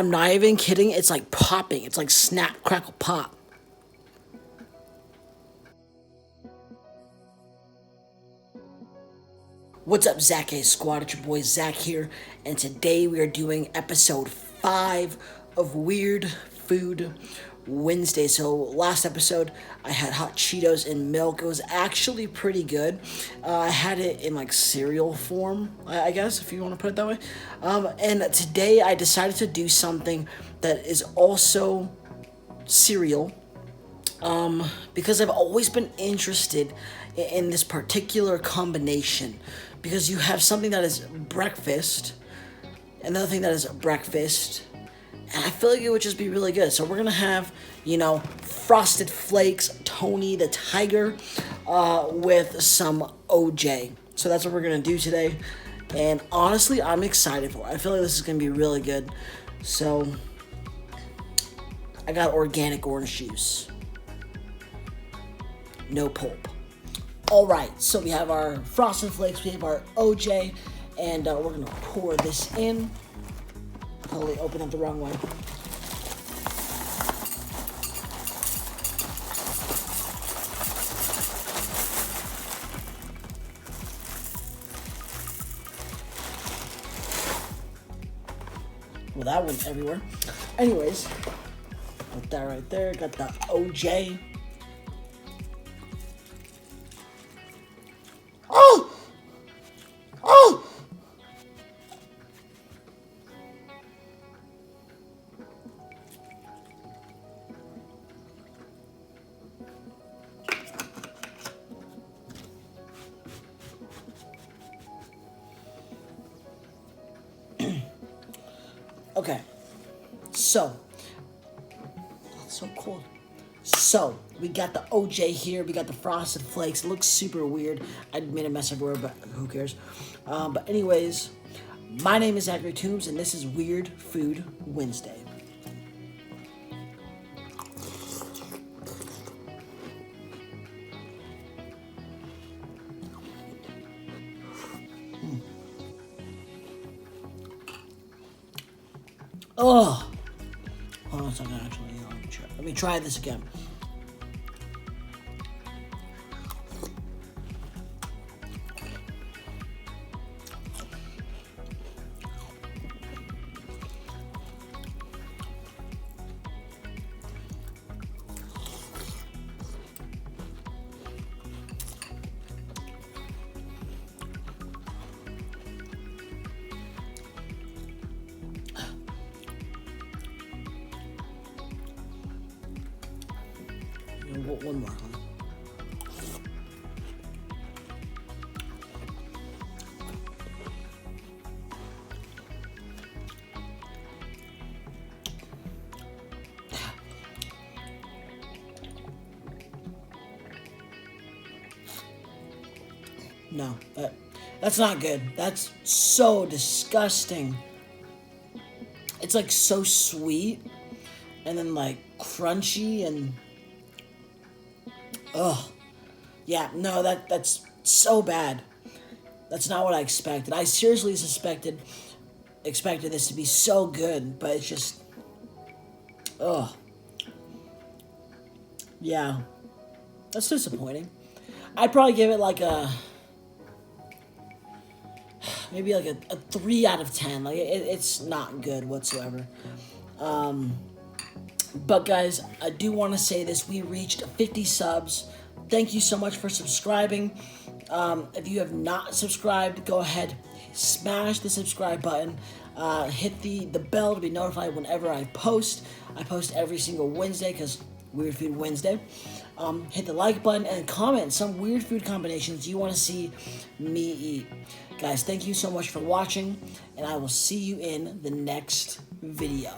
I'm not even kidding. It's like popping. It's like snap, crackle, pop. What's up, Zach A Squad? It's your boy Zach here, and today we are doing episode 5 of Weird Food Wednesday. So, last episode I had hot Cheetos and milk. It was actually pretty good. I had it in like cereal form, I guess, if you want to put it that way. And today I decided to do something that is also cereal because I've always been interested in this particular combination. Because you have something that is breakfast, another thing that is breakfast, and I feel like it would just be really good. So we're gonna have, Frosted Flakes, Tony the Tiger, with some OJ. So that's what we're gonna do today, and honestly, I'm excited for it. I feel like this is gonna be really good. So I got organic orange juice, no pulp. All right, so we have our Frosted Flakes, we have our OJ, and we're gonna pour this in. Totally opened up the wrong way. Well, that went everywhere. Anyways, put that right there. Got the OJ. Oh! Oh! Okay. So, that's so cool. So, we got the OJ here, we got the Frosted Flakes. It looks super weird. I made a mess everywhere, but who cares? But anyways, my name is Zachary Toombs, and this is Weird Food Wednesday. Oh! Hold on a second, actually. Let me try this again. One more. No, that's not good. That's so disgusting. It's like so sweet, and then like crunchy and. Ugh. Yeah, no, that's so bad. That's not what I expected. I seriously expected this to be so good, but it's just ugh. Yeah. That's disappointing. I'd probably give it like maybe like a 3 out of 10. Like it's not good whatsoever. But guys, I do want to say this. We reached 50 subs. Thank you so much for subscribing. If you have not subscribed, go ahead, smash the subscribe button. Hit the bell to be notified whenever I post. I post every single Wednesday because Weird Food Wednesday. Hit the like button and comment some weird food combinations you want to see me eat. Guys, thank you so much for watching, and I will see you in the next video.